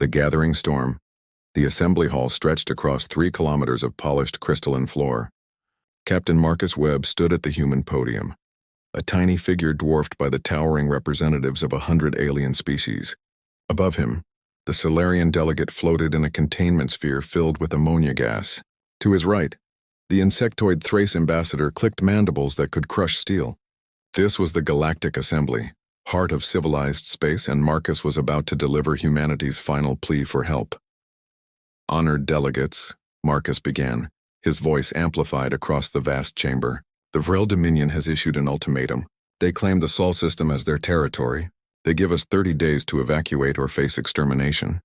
The gathering storm. The assembly hall stretched across 3 kilometers of polished crystalline floor. Captain Marcus Webb stood at the human podium, a tiny figure dwarfed by the towering representatives of 100 alien species. Above him, the Solarian delegate floated in a containment sphere filled with ammonia gas. To his right, the insectoid Thrace ambassador clicked mandibles that could crush steel. This was the Galactic Assembly, heart of civilized space, and Marcus was about to deliver humanity's final plea for help. Honored delegates, Marcus began, his voice amplified across the vast chamber. The Vrel Dominion has issued an ultimatum. They claim the Sol system as their territory. They give us 30 days to evacuate or face extermination.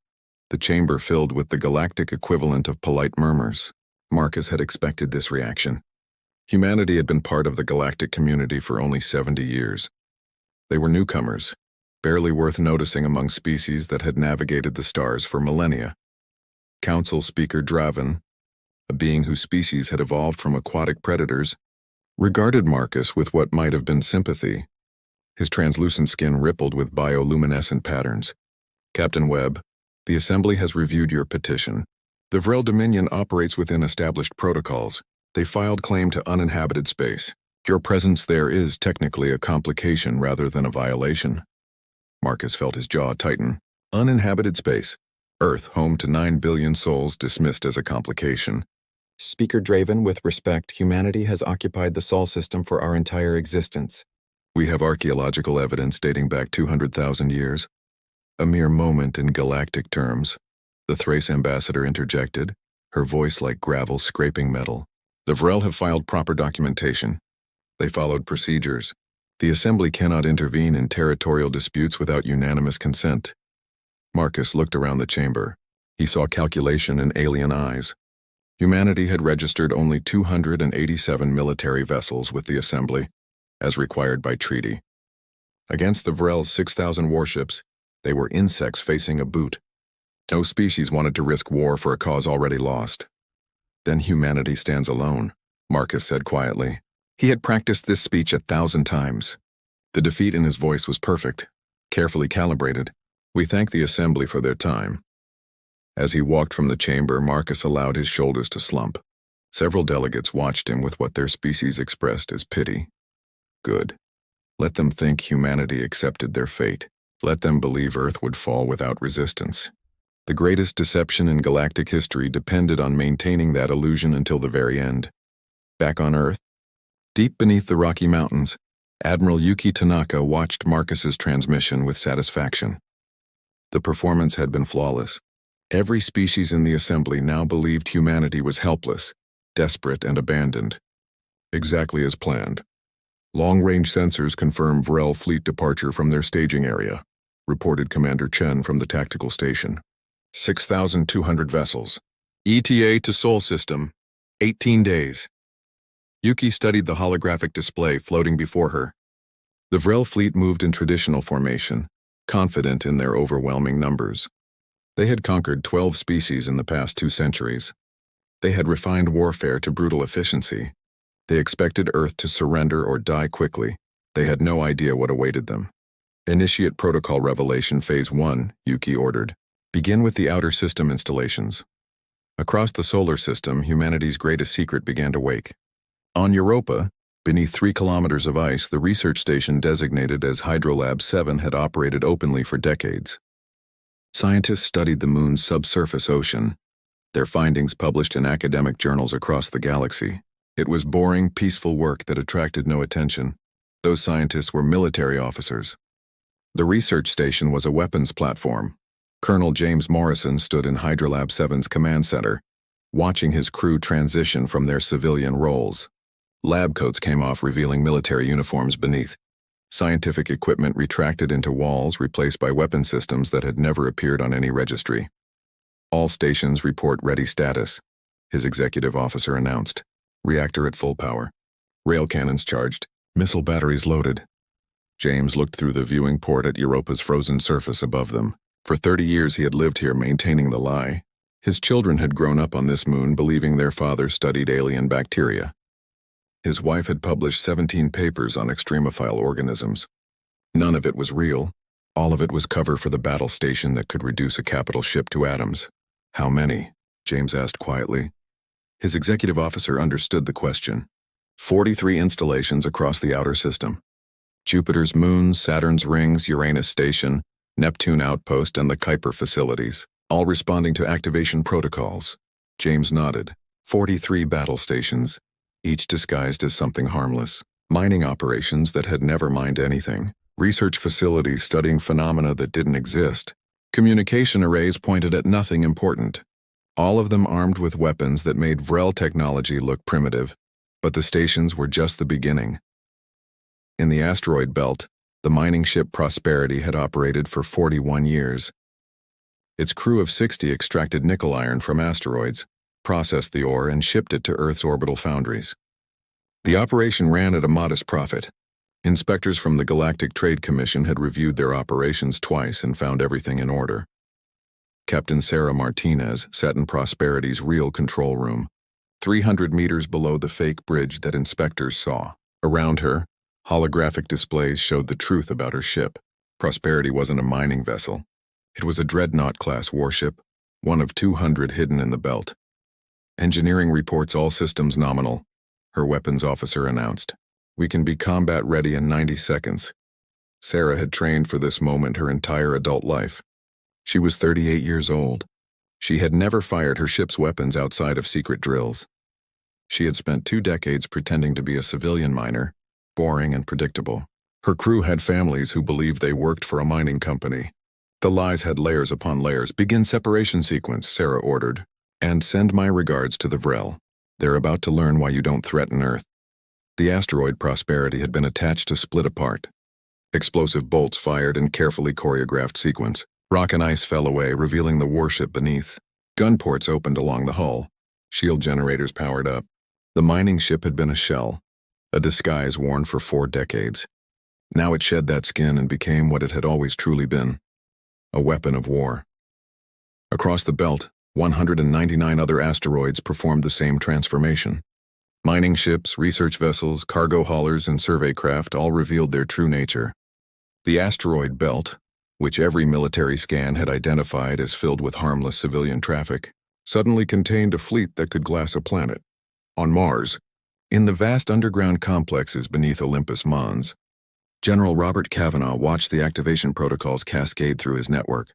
The chamber filled with the galactic equivalent of polite murmurs. Marcus had expected this reaction. Humanity had been part of the galactic community for only 70 years. They were newcomers, barely worth noticing among species that had navigated the stars for millennia. Council Speaker Draven, a being whose species had evolved from aquatic predators, regarded Marcus with what might have been sympathy. His translucent skin rippled with bioluminescent patterns. Captain Webb, the Assembly has reviewed your petition. The Vrel Dominion operates within established protocols. They filed claim to uninhabited space. Your presence there is technically a complication rather than a violation. Marcus felt his jaw tighten. Uninhabited space. Earth, home to 9 billion souls, dismissed as a complication. Speaker Draven, with respect, humanity has occupied the Sol system for our entire existence. We have archaeological evidence dating back 200,000 years. A mere moment in galactic terms. The Thrace ambassador interjected, her voice like gravel scraping metal. The Vrel have filed proper documentation. They followed procedures. The Assembly cannot intervene in territorial disputes without unanimous consent. Marcus looked around the chamber. He saw calculation in alien eyes. Humanity had registered only 287 military vessels with the Assembly, as required by treaty. Against the Vrel's 6,000 warships, they were insects facing a boot. No species wanted to risk war for a cause already lost. Then humanity stands alone, Marcus said quietly. He had practiced this speech 1,000 times. The defeat in his voice was perfect, carefully calibrated. We thank the Assembly for their time. As he walked from the chamber, Marcus allowed his shoulders to slump. Several delegates watched him with what their species expressed as pity. Good. Let them think humanity accepted their fate. Let them believe Earth would fall without resistance. The greatest deception in galactic history depended on maintaining that illusion until the very end. Back on Earth, deep beneath the Rocky Mountains, Admiral Yuki Tanaka watched Marcus's transmission with satisfaction. The performance had been flawless. Every species in the Assembly now believed humanity was helpless, desperate, and abandoned. Exactly as planned. Long-range sensors confirm Vrel fleet departure from their staging area, reported Commander Chen from the tactical station. 6,200 vessels. ETA to Sol system, 18 days. Yuki studied the holographic display floating before her. The Vrel fleet moved in traditional formation, confident in their overwhelming numbers. They had conquered 12 species in the past 2 centuries. They had refined warfare to brutal efficiency. They expected Earth to surrender or die quickly. They had no idea what awaited them. Initiate Protocol Revelation Phase 1, Yuki ordered. Begin with the outer system installations. Across the solar system, humanity's greatest secret began to wake. On Europa, beneath 3 kilometers of ice, the research station designated as Hydrolab 7 had operated openly for decades. Scientists studied the moon's subsurface ocean, their findings published in academic journals across the galaxy. It was boring, peaceful work that attracted no attention. Those scientists were military officers. The research station was a weapons platform. Colonel James Morrison stood in Hydrolab 7's command center, watching his crew transition from their civilian roles. Lab coats came off, revealing military uniforms beneath. Scientific equipment retracted into walls, replaced by weapon systems that had never appeared on any registry. All stations report ready status, his executive officer announced. Reactor at full power. Rail cannons charged. Missile batteries loaded. James looked through the viewing port at Europa's frozen surface above them. For 30 years he had lived here maintaining the lie. His children had grown up on this moon believing their father studied alien bacteria. His wife had published 17 papers on extremophile organisms. None of it was real. All of it was cover for the battle station that could reduce a capital ship to atoms. How many? James asked quietly. His executive officer understood the question. 43 installations across the outer system. Jupiter's moons, Saturn's rings, Uranus station, Neptune outpost, and the Kuiper facilities, all responding to activation protocols. James nodded. 43 battle stations, each disguised as something harmless. Mining operations that had never mined anything. Research facilities studying phenomena that didn't exist. Communication arrays pointed at nothing important. All of them armed with weapons that made Vrel technology look primitive, but the stations were just the beginning. In the asteroid belt, the mining ship Prosperity had operated for 41 years. Its crew of 60 extracted nickel iron from asteroids, processed the ore, and shipped it to Earth's orbital foundries. The operation ran at a modest profit. Inspectors from the Galactic Trade Commission had reviewed their operations twice and found everything in order. Captain Sarah Martinez sat in Prosperity's real control room, 300 meters below the fake bridge that inspectors saw. Around her, holographic displays showed the truth about her ship. Prosperity wasn't a mining vessel. It was a Dreadnought-class warship, one of 200 hidden in the belt. Engineering reports all systems nominal, her weapons officer announced. We can be combat ready in 90 seconds. Sarah had trained for this moment her entire adult life. She was 38 years old. She had never fired her ship's weapons outside of secret drills. She had spent 2 decades pretending to be a civilian miner, boring and predictable. Her crew had families who believed they worked for a mining company. The lies had layers upon layers. Begin separation sequence, Sarah ordered. And send my regards to the Vrel. They're about to learn why you don't threaten Earth. The asteroid Prosperity had been attached to split apart. Explosive bolts fired in carefully choreographed sequence. Rock and ice fell away, revealing the warship beneath. Gun ports opened along the hull. Shield generators powered up. The mining ship had been a shell, a disguise worn for 4 decades. Now it shed that skin and became what it had always truly been, a weapon of war. Across the belt, 199 other asteroids performed the same transformation. Mining ships, research vessels, cargo haulers, and survey craft all revealed their true nature. The asteroid belt, which every military scan had identified as filled with harmless civilian traffic, suddenly contained a fleet that could glass a planet. On Mars, in the vast underground complexes beneath Olympus Mons, General Robert Cavanaugh watched the activation protocols cascade through his network.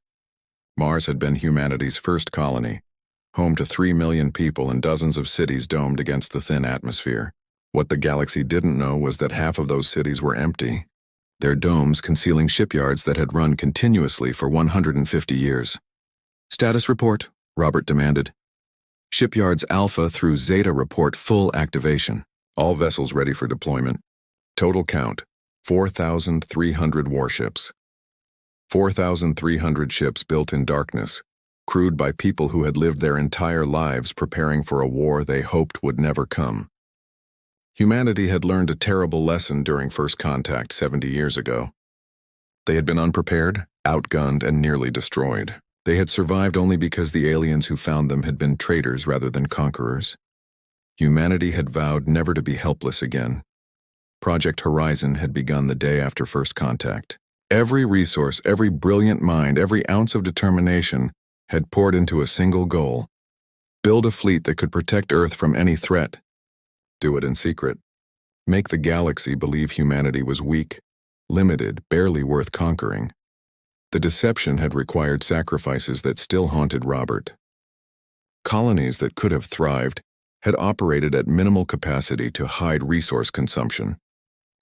Mars had been humanity's first colony, home to 3 million people and dozens of cities domed against the thin atmosphere. What the galaxy didn't know was that half of those cities were empty, their domes concealing shipyards that had run continuously for 150 years. Status report, Robert demanded. Shipyards Alpha through Zeta report full activation. All vessels ready for deployment. Total count, 4,300 warships. 4,300 ships built in darkness, crewed by people who had lived their entire lives preparing for a war they hoped would never come. Humanity had learned a terrible lesson during first contact 70 years ago. They had been unprepared, outgunned, and nearly destroyed. They had survived only because the aliens who found them had been traitors rather than conquerors. Humanity had vowed never to be helpless again. Project Horizon had begun the day after first contact. Every resource, every brilliant mind, every ounce of determination had poured into a single goal: build a fleet that could protect Earth from any threat. Do it in secret. Make the galaxy believe humanity was weak, limited, barely worth conquering. The deception had required sacrifices that still haunted Robert. Colonies that could have thrived had operated at minimal capacity to hide resource consumption.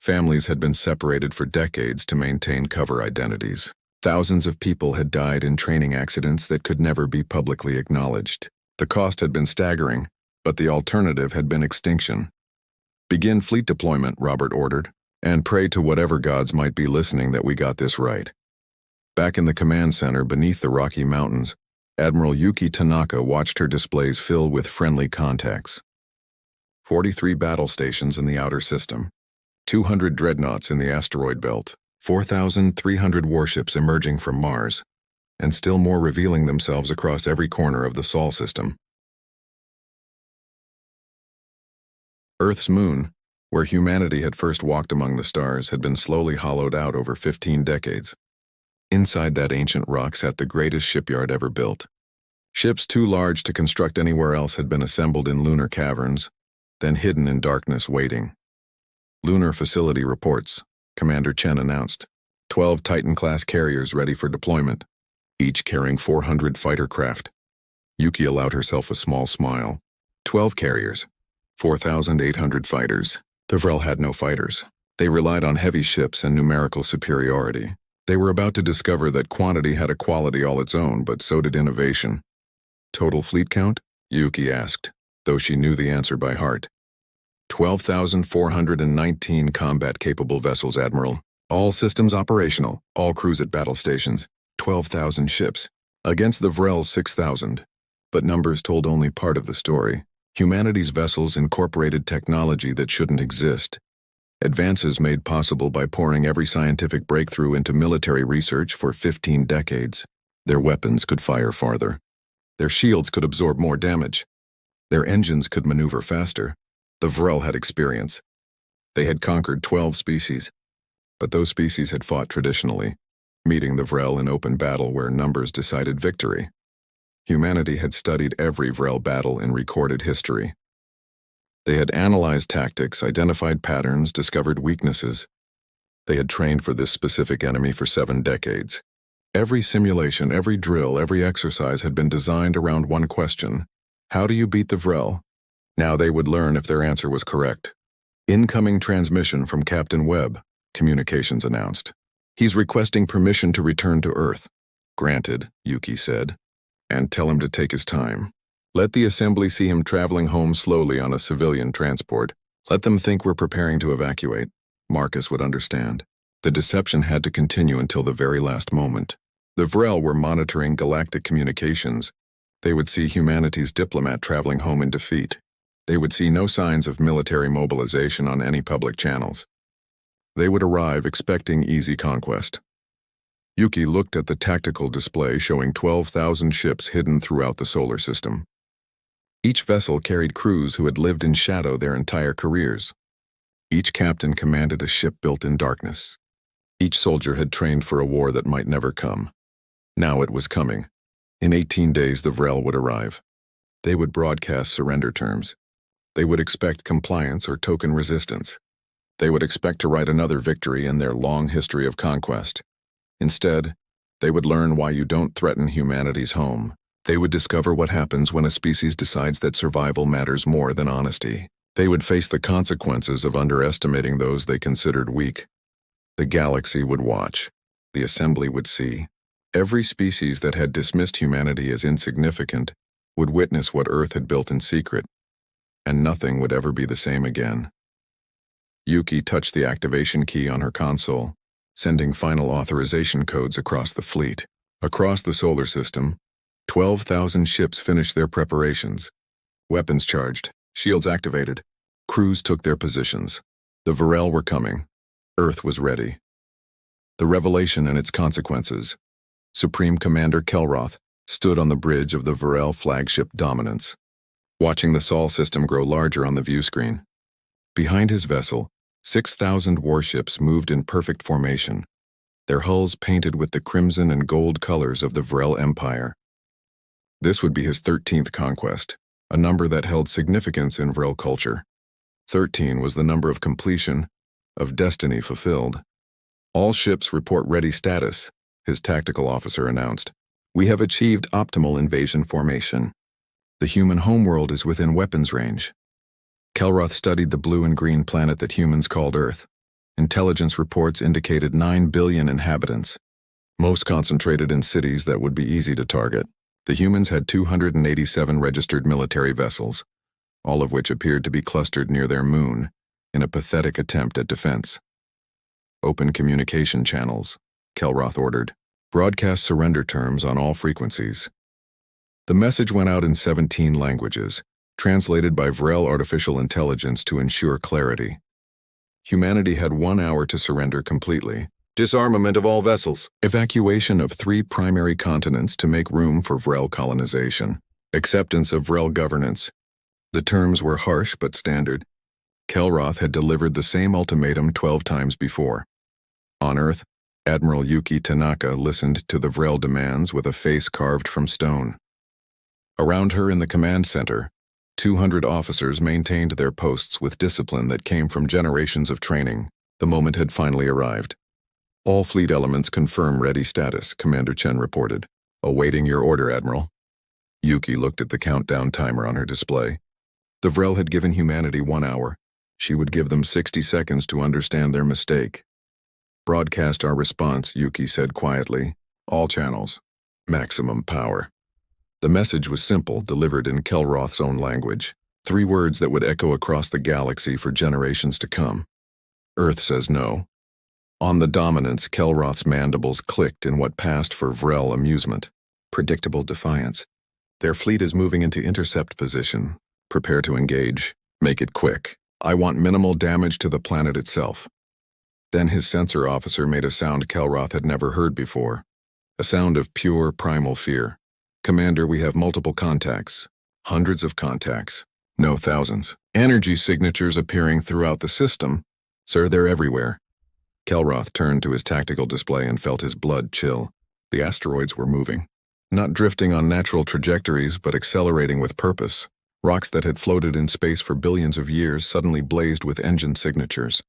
Families had been separated for decades to maintain cover identities. Thousands of people had died in training accidents that could never be publicly acknowledged. The cost had been staggering, but the alternative had been extinction. Begin fleet deployment, Robert ordered, and pray to whatever gods might be listening that we got this right. Back in the command center beneath the Rocky Mountains, Admiral Yuki Tanaka watched her displays fill with friendly contacts. 43 battle stations in the outer system. 200 dreadnoughts in the asteroid belt, 4,300 warships emerging from Mars, and still more revealing themselves across every corner of the Sol system. Earth's moon, where humanity had first walked among the stars, had been slowly hollowed out over 15 decades. Inside that ancient rock sat the greatest shipyard ever built. Ships too large to construct anywhere else had been assembled in lunar caverns, then hidden in darkness waiting. Lunar Facility reports, Commander Chen announced. 12 Titan-class carriers ready for deployment, each carrying 400 fighter craft. Yuki allowed herself a small smile. 12 carriers, 4,800 fighters. The Vrel had no fighters. They relied on heavy ships and numerical superiority. They were about to discover that quantity had a quality all its own, but so did innovation. Total fleet count? Yuki asked, though she knew the answer by heart. 12,419 combat-capable vessels, Admiral. All systems operational, all crews at battle stations. 12,000 ships. Against the Vrel's 6,000. But numbers told only part of the story. Humanity's vessels incorporated technology that shouldn't exist. Advances made possible by pouring every scientific breakthrough into military research for 15 decades. Their weapons could fire farther. Their shields could absorb more damage. Their engines could maneuver faster. The Vrel had experience. They had conquered 12 species. But those species had fought traditionally, meeting the Vrel in open battle where numbers decided victory. Humanity had studied every Vrel battle in recorded history. They had analyzed tactics, identified patterns, discovered weaknesses. They had trained for this specific enemy for 7 decades. Every simulation, every drill, every exercise had been designed around one question. How do you beat the Vrel? Now they would learn if their answer was correct. Incoming transmission from Captain Webb, Communications announced. He's requesting permission to return to Earth. Granted, Yuki said. And tell him to take his time. Let the assembly see him traveling home slowly on a civilian transport. Let them think we're preparing to evacuate. Marcus would understand. The deception had to continue until the very last moment. The Vrel were monitoring galactic communications. They would see humanity's diplomat traveling home in defeat. They would see no signs of military mobilization on any public channels. They would arrive expecting easy conquest. Yuki looked at the tactical display showing 12,000 ships hidden throughout the solar system. Each vessel carried crews who had lived in shadow their entire careers. Each captain commanded a ship built in darkness. Each soldier had trained for a war that might never come. Now it was coming. In 18 days the Vrel would arrive. They would broadcast surrender terms. They would expect compliance or token resistance. They would expect to write another victory in their long history of conquest. Instead, they would learn why you don't threaten humanity's home. They would discover what happens when a species decides that survival matters more than honesty. They would face the consequences of underestimating those they considered weak. The galaxy would watch. The assembly would see. Every species that had dismissed humanity as insignificant would witness what Earth had built in secret, and nothing would ever be the same again. Yuki touched the activation key on her console, sending final authorization codes across the fleet. Across the solar system, 12,000 ships finished their preparations. Weapons charged, shields activated. Crews took their positions. The Vrel were coming. Earth was ready. The revelation and its consequences. Supreme Commander Kelroth stood on the bridge of the Vrel flagship Dominance, watching the Sol system grow larger on the view screen. Behind his vessel, 6,000 warships moved in perfect formation, their hulls painted with the crimson and gold colors of the Vrel Empire. This would be his 13th conquest, a number that held significance in Vrel culture. 13 was the number of completion, of destiny fulfilled. All ships report ready status, his tactical officer announced. We have achieved optimal invasion formation. The human homeworld is within weapons range. Kelroth studied the blue and green planet that humans called Earth. Intelligence reports indicated 9 billion inhabitants, most concentrated in cities that would be easy to target. The humans had 287 registered military vessels, all of which appeared to be clustered near their moon, in a pathetic attempt at defense. Open communication channels, Kelroth ordered. Broadcast surrender terms on all frequencies. The message went out in 17 languages, translated by Vrel artificial intelligence to ensure clarity. Humanity had 1 hour to surrender completely. Disarmament of all vessels. Evacuation of 3 primary continents to make room for Vrel colonization. Acceptance of Vrel governance. The terms were harsh but standard. Kelroth had delivered the same ultimatum 12 times before. On Earth, Admiral Yuki Tanaka listened to the Vrel demands with a face carved from stone. Around her in the command center, 200 officers maintained their posts with discipline that came from generations of training. The moment had finally arrived. All fleet elements confirm ready status, Commander Chen reported. Awaiting your order, Admiral. Yuki looked at the countdown timer on her display. The Vrel had given humanity 1 hour. She would give them 60 seconds to understand their mistake. Broadcast our response, Yuki said quietly. All channels. Maximum power. The message was simple, delivered in Kelroth's own language. 3 words that would echo across the galaxy for generations to come. Earth says no. On the dominance, Kelroth's mandibles clicked in what passed for Vrel amusement. Predictable defiance. Their fleet is moving into intercept position. Prepare to engage. Make it quick. I want minimal damage to the planet itself. Then his sensor officer made a sound Kelroth had never heard before. A sound of pure primal fear. Commander, we have multiple contacts. Hundreds of contacts. No, thousands. Energy signatures appearing throughout the system. Sir, they're everywhere. Kelroth turned to his tactical display and felt his blood chill. The asteroids were moving. Not drifting on natural trajectories, but accelerating with purpose. Rocks that had floated in space for billions of years suddenly blazed with engine signatures.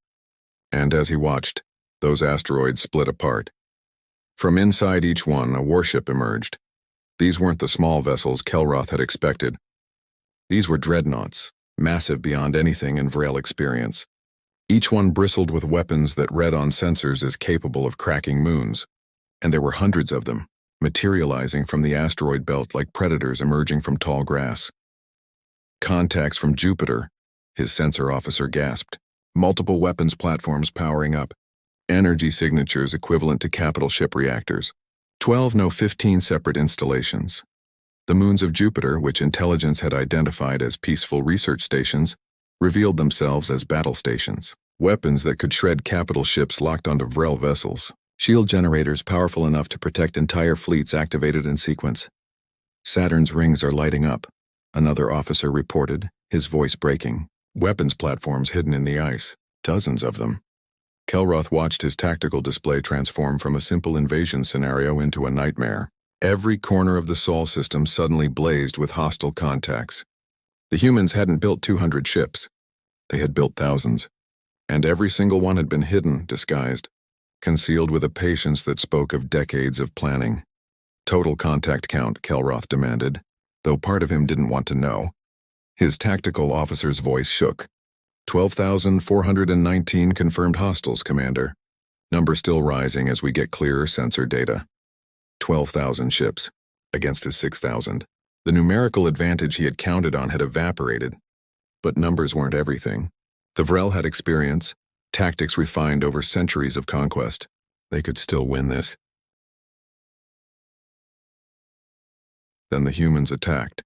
And as he watched, those asteroids split apart. From inside each one, a warship emerged. These weren't the small vessels Kelroth had expected. These were dreadnoughts, massive beyond anything in Vrel experience. Each one bristled with weapons that read on sensors as capable of cracking moons. And there were hundreds of them, materializing from the asteroid belt like predators emerging from tall grass. Contacts from Jupiter, his sensor officer gasped. Multiple weapons platforms powering up. Energy signatures equivalent to capital ship reactors. 15 separate installations. The moons of Jupiter, which intelligence had identified as peaceful research stations, revealed themselves as battle stations. Weapons that could shred capital ships locked onto Vrel vessels. Shield generators powerful enough to protect entire fleets activated in sequence. Saturn's rings are lighting up, another officer reported, his voice breaking. Weapons platforms hidden in the ice, dozens of them. Kelroth watched his tactical display transform from a simple invasion scenario into a nightmare. Every corner of the Sol system suddenly blazed with hostile contacts. The humans hadn't built 200 ships. They had built thousands. And every single one had been hidden, disguised, concealed with a patience that spoke of decades of planning. Total contact count, Kelroth demanded, though part of him didn't want to know. His tactical officer's voice shook. 12,419 confirmed hostiles, Commander. Number still rising as we get clearer sensor data. 12,000 ships, against his 6,000. The numerical advantage he had counted on had evaporated. But numbers weren't everything. The Vrel had experience, tactics refined over centuries of conquest. They could still win this. Then the humans attacked,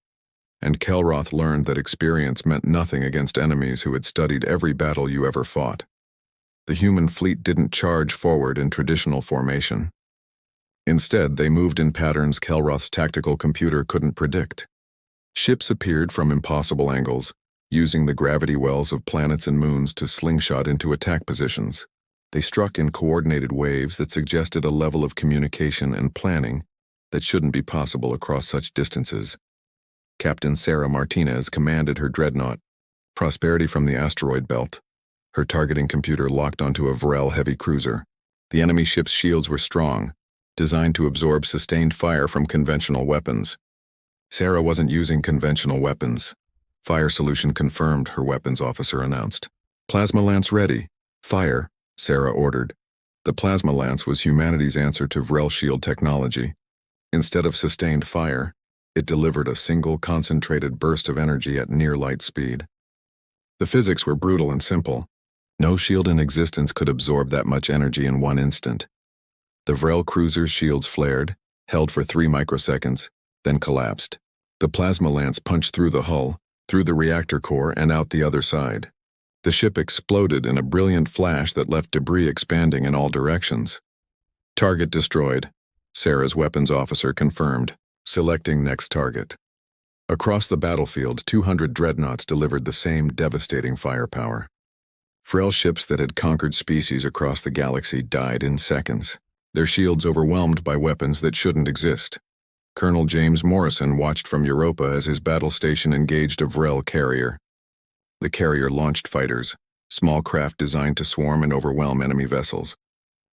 and Kelroth learned that experience meant nothing against enemies who had studied every battle you ever fought. The human fleet didn't charge forward in traditional formation. Instead, they moved in patterns Kelroth's tactical computer couldn't predict. Ships appeared from impossible angles, using the gravity wells of planets and moons to slingshot into attack positions. They struck in coordinated waves that suggested a level of communication and planning that shouldn't be possible across such distances. Captain Sarah Martinez commanded her dreadnought, Prosperity from the asteroid belt. Her targeting computer locked onto a Vrel heavy cruiser. The enemy ship's shields were strong, designed to absorb sustained fire from conventional weapons. Sarah wasn't using conventional weapons. Fire solution confirmed, her weapons officer announced. Plasma lance ready. Fire, Sarah ordered. The plasma lance was humanity's answer to Vrel shield technology. Instead of sustained fire, it delivered a single concentrated burst of energy at near light speed. The physics were brutal and simple. No shield in existence could absorb that much energy in 1 instant. The Vrel cruiser's shields flared, held for 3 microseconds, then collapsed. The plasma lance punched through the hull, through the reactor core and out the other side. The ship exploded in a brilliant flash that left debris expanding in all directions. Target destroyed, Sarah's weapons officer confirmed, selecting next target. Across the battlefield, 200 dreadnoughts delivered the same devastating firepower. Vrel ships that had conquered species across the galaxy died in seconds. their shields overwhelmed by weapons that shouldn't exist. Colonel James Morrison watched from Europa as his battle station engaged a Vrel carrier. The carrier launched fighters, small craft designed to swarm and overwhelm enemy vessels.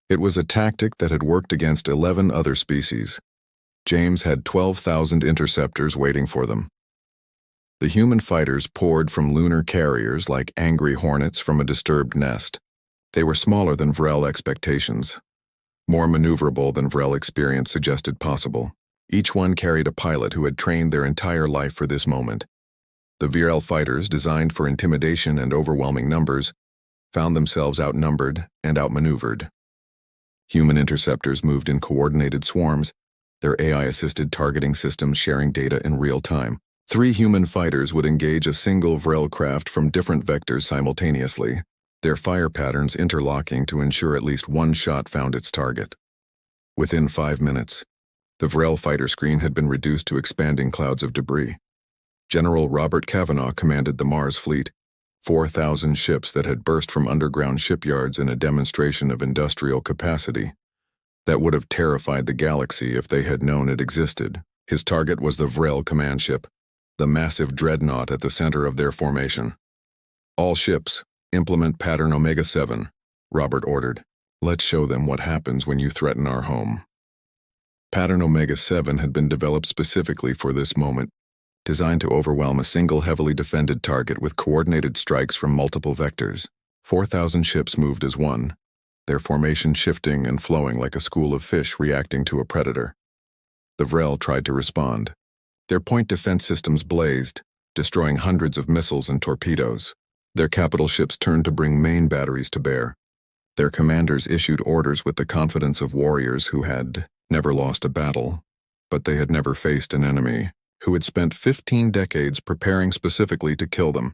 It was a tactic that had worked against 11 other species. James had 12,000 interceptors waiting for them. The human fighters poured from lunar carriers like angry hornets from a disturbed nest. They were smaller than Vrel expectations, more maneuverable than Vrel experience suggested possible. Each one carried a pilot who had trained their entire life for this moment. The Vrel fighters, designed for intimidation and overwhelming numbers, found themselves outnumbered and outmaneuvered. Human interceptors moved in coordinated swarms, their AI-assisted targeting systems sharing data in real time. 3 human fighters would engage a single Vrel craft from different vectors simultaneously, their fire patterns interlocking to ensure at least one shot found its target. Within 5 minutes, the Vrel fighter screen had been reduced to expanding clouds of debris. General Robert Cavanaugh commanded the Mars fleet, 4,000 ships that had burst from underground shipyards in a demonstration of industrial capacity that would have terrified the galaxy if they had known it existed. His target was the Vrel command ship, the massive dreadnought at the center of their formation. "All ships, implement pattern Omega-7, Robert ordered. "Let's show them what happens when you threaten our home." Pattern Omega-7 had been developed specifically for this moment, designed to overwhelm a single heavily defended target with coordinated strikes from multiple vectors. 4,000 ships moved as one, their formation shifting and flowing like a school of fish reacting to a predator. The Vrel tried to respond. Their point defense systems blazed, destroying hundreds of missiles and torpedoes. Their capital ships turned to bring main batteries to bear. Their commanders issued orders with the confidence of warriors who had never lost a battle, but they had never faced an enemy who had spent 15 decades preparing specifically to kill them.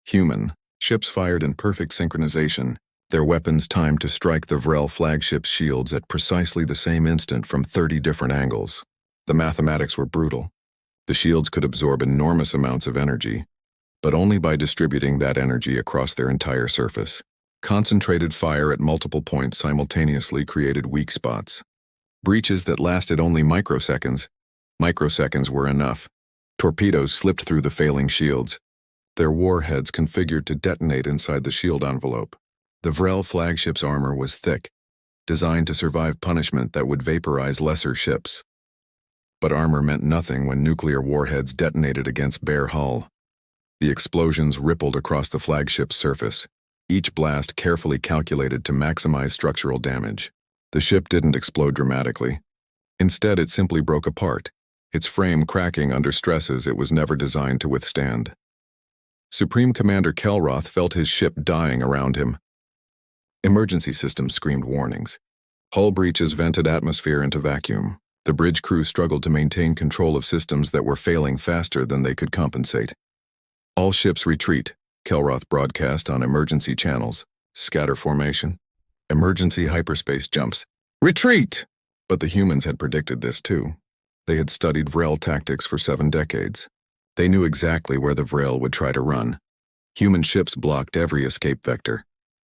Human ships fired in perfect synchronization, their weapons timed to strike the Vrel flagship's shields at precisely the same instant from 30 different angles. The mathematics were brutal. The shields could absorb enormous amounts of energy, but only by distributing that energy across their entire surface. Concentrated fire at multiple points simultaneously created weak spots. Breaches that lasted only microseconds. Microseconds were enough. Torpedoes slipped through the failing shields, their warheads configured to detonate inside the shield envelope. The Vrel flagship's armor was thick, designed to survive punishment that would vaporize lesser ships. But armor meant nothing when nuclear warheads detonated against bare hull. The explosions rippled across the flagship's surface, each blast carefully calculated to maximize structural damage. The ship didn't explode dramatically. Instead, it simply broke apart, its frame cracking under stresses it was never designed to withstand. Supreme Commander Kelroth felt his ship dying around him. Emergency systems screamed warnings. Hull breaches vented atmosphere into vacuum. The bridge crew struggled to maintain control of systems that were failing faster than they could compensate. "All ships retreat," Kelroth broadcast on emergency channels. "Scatter formation. Emergency hyperspace jumps. Retreat!" But the humans had predicted this too. They had studied Vrel tactics for 7 decades. They knew exactly where the Vrel would try to run. Human ships blocked every escape vector,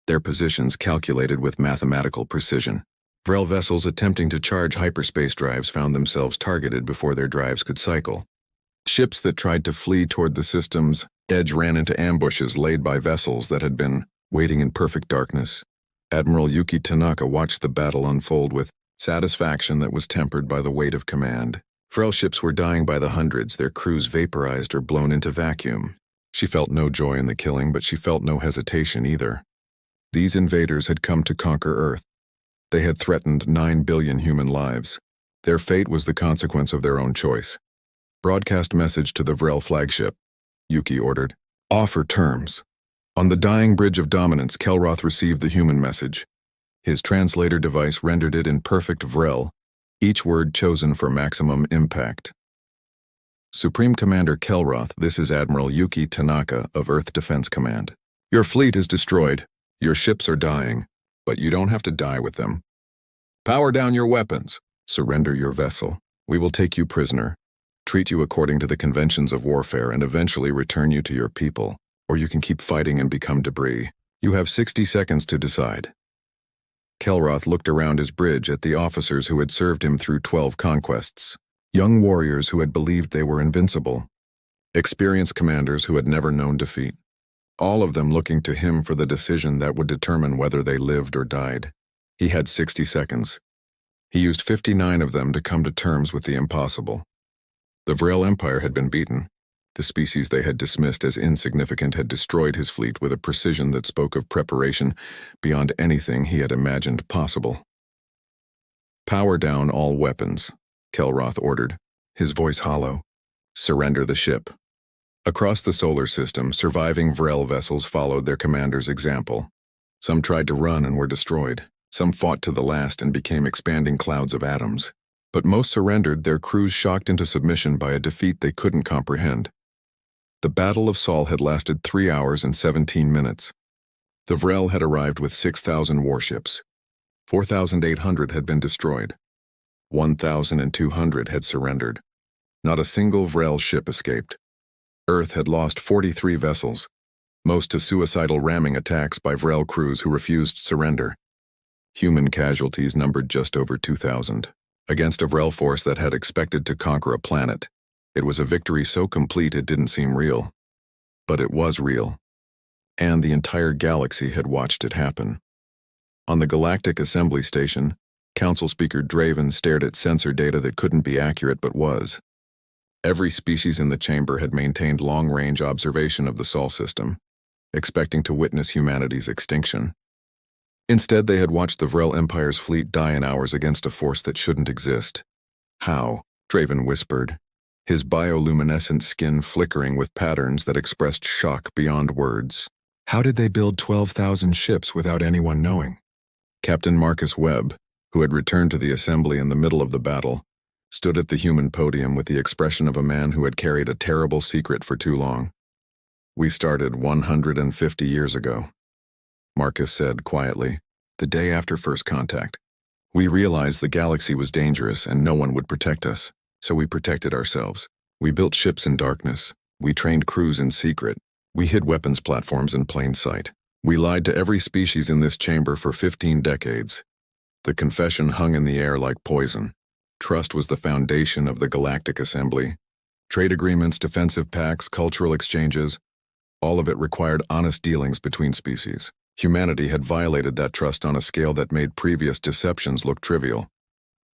their positions calculated with mathematical precision. Vrel vessels attempting to charge hyperspace drives found themselves targeted before their drives could cycle. Ships that tried to flee toward the system's edge ran into ambushes laid by vessels that had been waiting in perfect darkness. Admiral Yuki Tanaka watched the battle unfold with satisfaction that was tempered by the weight of command. Vrel ships were dying by the hundreds, their crews vaporized or blown into vacuum. She felt no joy in the killing, but she felt no hesitation either. These invaders had come to conquer Earth. They had threatened 9 billion human lives. Their fate was the consequence of their own choice. "Broadcast message to the Vrel flagship," Yuki ordered. "Offer terms." On the dying bridge of dominance, Kelroth received the human message. His translator device rendered it in perfect Vrel, each word chosen for maximum impact. "Supreme Commander Kelroth, this is Admiral Yuki Tanaka of Earth Defense Command. Your fleet is destroyed. Your ships are dying, but you don't have to die with them. Power down your weapons. Surrender your vessel. We will take you prisoner, treat you according to the conventions of warfare, and eventually return you to your people, or you can keep fighting and become debris. You have 60 seconds to decide." Kelroth looked around his bridge at the officers who had served him through 12 conquests. Young warriors who had believed they were invincible. Experienced commanders who had never known defeat. All of them looking to him for the decision that would determine whether they lived or died. He had 60 seconds. He used 59 of them to come to terms with the impossible. The Vrel Empire had been beaten. The species they had dismissed as insignificant had destroyed his fleet with a precision that spoke of preparation beyond anything he had imagined possible. "Power down all weapons," Kelroth ordered, his voice hollow. "Surrender the ship." Across the solar system, surviving Vrel vessels followed their commander's example. Some tried to run and were destroyed. Some fought to the last and became expanding clouds of atoms. But most surrendered, their crews shocked into submission by a defeat they couldn't comprehend. The Battle of Sol had lasted 3 hours and 17 minutes. The Vrel had arrived with 6,000 warships. 4,800 had been destroyed. 1,200 had surrendered. Not a single Vrel ship escaped. Earth had lost 43 vessels, most to suicidal ramming attacks by Vrel crews who refused surrender. Human casualties numbered just over 2,000. Against a Vrel force that had expected to conquer a planet, it was a victory so complete it didn't seem real. But it was real. And the entire galaxy had watched it happen. On the Galactic Assembly Station, Council Speaker Draven stared at sensor data that couldn't be accurate but was. Every species in the chamber had maintained long-range observation of the Sol system, expecting to witness humanity's extinction. Instead, they had watched the Vrel Empire's fleet die in hours against a force that shouldn't exist. "How?" Draven whispered, his bioluminescent skin flickering with patterns that expressed shock beyond words. "How did they build 12,000 ships without anyone knowing?" Captain Marcus Webb, who had returned to the assembly in the middle of the battle, stood at the human podium with the expression of a man who had carried a terrible secret for too long. "We started 150 years ago," Marcus said quietly, "the day after first contact. We realized the galaxy was dangerous and no one would protect us, so we protected ourselves. We built ships in darkness. We trained crews in secret. We hid weapons platforms in plain sight. We lied to every species in this chamber for 15 decades. The confession hung in the air like poison. Trust was the foundation of the Galactic Assembly. Trade agreements, defensive pacts, cultural exchanges, all of it required honest dealings between species. Humanity had violated that trust on a scale that made previous deceptions look trivial.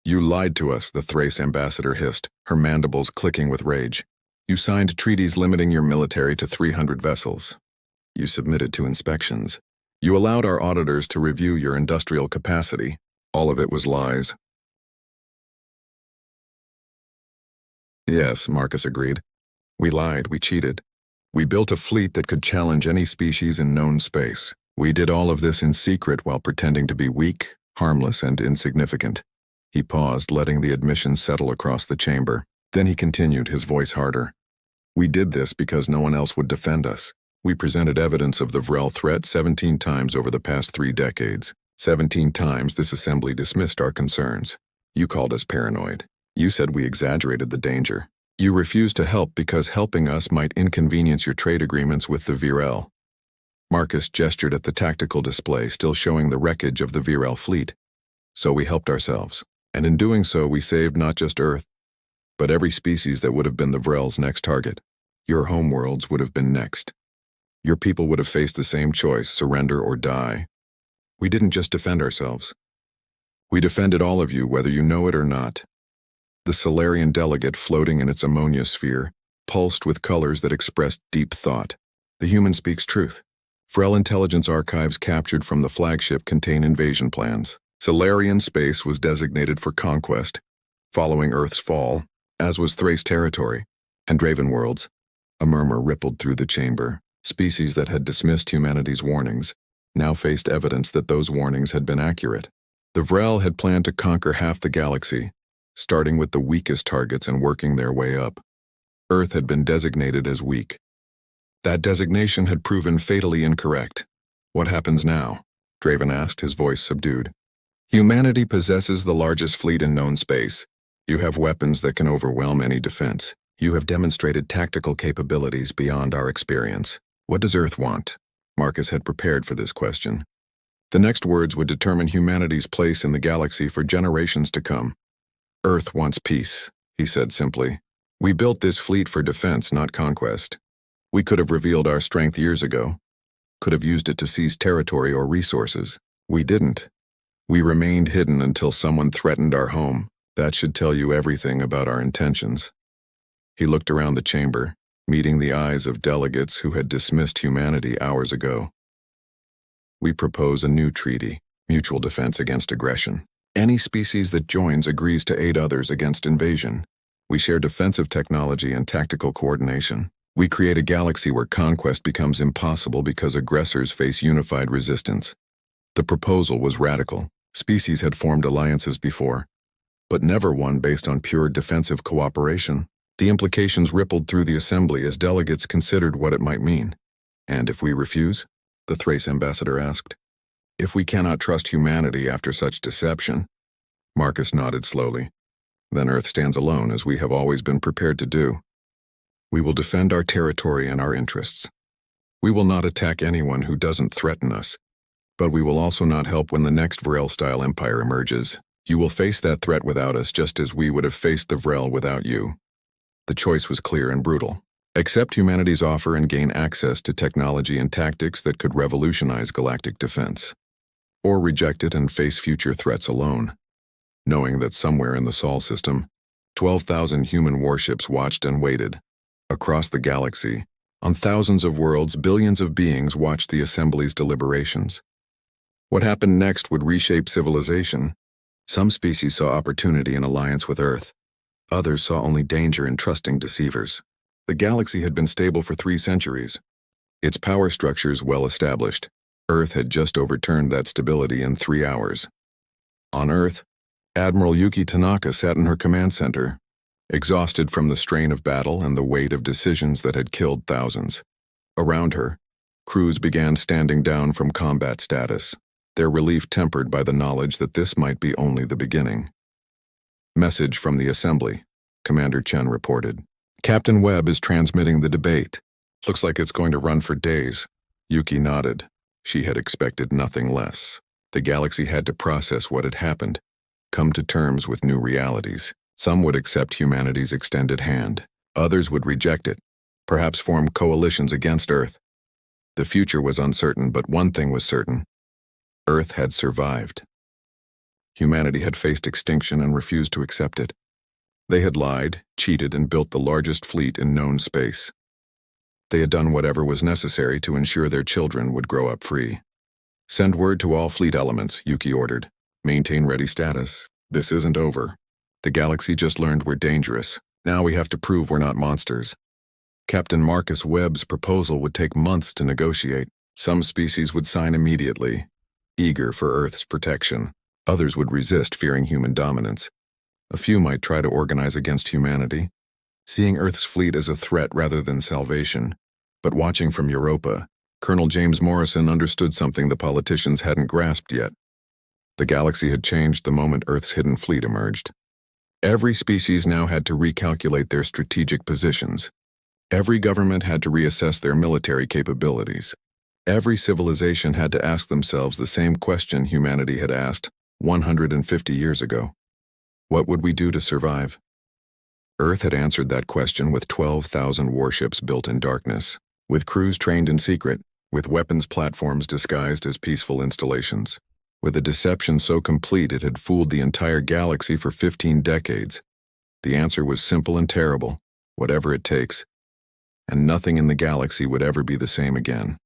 "You lied to us," the Thrace ambassador hissed, her mandibles clicking with rage. "You signed treaties limiting your military to 300 vessels. You submitted to inspections. You allowed our auditors to review your industrial capacity. All of it was lies." "Yes," Marcus agreed. "We lied, we cheated. We built a fleet that could challenge any species in known space. We did all of this in secret while pretending to be weak, harmless, and insignificant." He paused, letting the admission settle across the chamber. Then he continued, his voice harder. "We did this because no one else would defend us. We presented evidence of the Vrel threat 17 times over the past 3 decades. 17 times this assembly dismissed our concerns. You called us paranoid. You said we exaggerated the danger. You refused to help because helping us might inconvenience your trade agreements with the Vrel." Marcus gestured at the tactical display still showing the wreckage of the Vrel fleet. "So we helped ourselves, and in doing so we saved not just Earth, but every species that would have been the Vrel's next target. Your homeworlds would have been next. Your people would have faced the same choice, surrender or die. We didn't just defend ourselves. We defended all of you, whether you know it or not." The Solarian delegate floating in its ammonia sphere pulsed with colors that expressed deep thought. "The human speaks truth. Vrel intelligence archives captured from the flagship contain invasion plans. Solarian space was designated for conquest, following Earth's fall, as was Thrace territory, and Draven worlds." A murmur rippled through the chamber. Species that had dismissed humanity's warnings now faced evidence that those warnings had been accurate. The Vrel had planned to conquer half the galaxy, starting with the weakest targets and working their way up. Earth had been designated as weak. That designation had proven fatally incorrect. "What happens now?" Draven asked, his voice subdued. "Humanity possesses the largest fleet in known space. You have weapons that can overwhelm any defense. You have demonstrated tactical capabilities beyond our experience. What does Earth want?" Marcus had prepared for this question. The next words would determine humanity's place in the galaxy for generations to come. "Earth wants peace," he said simply. "We built this fleet for defense, not conquest. We could have revealed our strength years ago, could have used it to seize territory or resources. We didn't. We remained hidden until someone threatened our home. That should tell you everything about our intentions." He looked around the chamber, meeting the eyes of delegates who had dismissed humanity hours ago. "We propose a new treaty, mutual defense against aggression. Any species that joins agrees to aid others against invasion. We share defensive technology and tactical coordination. We create a galaxy where conquest becomes impossible because aggressors face unified resistance." The proposal was radical. Species had formed alliances before, but never one based on pure defensive cooperation. The implications rippled through the assembly as delegates considered what it might mean. "And if we refuse?" the Thrace ambassador asked. "If we cannot trust humanity after such deception?" Marcus nodded slowly. "Then Earth stands alone, as we have always been prepared to do. We will defend our territory and our interests. We will not attack anyone who doesn't threaten us, but we will also not help when the next Vrel-style empire emerges. You will face that threat without us, just as we would have faced the Vrel without you." The choice was clear and brutal. Accept humanity's offer and gain access to technology and tactics that could revolutionize galactic defense. Or reject it and face future threats alone, knowing that somewhere in the Sol system, 12,000 human warships watched and waited. Across the galaxy, on thousands of worlds, billions of beings watched the Assembly's deliberations. What happened next would reshape civilization. Some species saw opportunity in alliance with Earth. Others saw only danger in trusting deceivers. The galaxy had been stable for 3 centuries. Its power structures well established. Earth had just overturned that stability in 3 hours. On Earth, Admiral Yuki Tanaka sat in her command center, exhausted from the strain of battle and the weight of decisions that had killed thousands. Around her, crews began standing down from combat status, their relief tempered by the knowledge that this might be only the beginning. "Message from the Assembly," Commander Chen reported. "Captain Webb is transmitting the debate. Looks like it's going to run for days." Yuki nodded. She had expected nothing less. The galaxy had to process what had happened, come to terms with new realities. Some would accept humanity's extended hand. Others would reject it, perhaps form coalitions against Earth. The future was uncertain, but one thing was certain. Earth had survived. Humanity had faced extinction and refused to accept it. They had lied, cheated, and built the largest fleet in known space. They had done whatever was necessary to ensure their children would grow up free. "Send word to all fleet elements," Yuki ordered. "Maintain ready status. This isn't over. The galaxy just learned we're dangerous. Now we have to prove we're not monsters." Captain Marcus Webb's proposal would take months to negotiate. Some species would sign immediately, eager for Earth's protection. Others would resist, fearing human dominance. A few might try to organize against humanity, seeing Earth's fleet as a threat rather than salvation. But watching from Europa, Colonel James Morrison understood something the politicians hadn't grasped yet. The galaxy had changed the moment Earth's hidden fleet emerged. Every species now had to recalculate their strategic positions. Every government had to reassess their military capabilities. Every civilization had to ask themselves the same question humanity had asked 150 years ago. What would we do to survive? Earth had answered that question with 12,000 warships built in darkness, with crews trained in secret, with weapons platforms disguised as peaceful installations, with a deception so complete it had fooled the entire galaxy for 15 decades. The answer was simple and terrible: whatever it takes. And nothing in the galaxy would ever be the same again.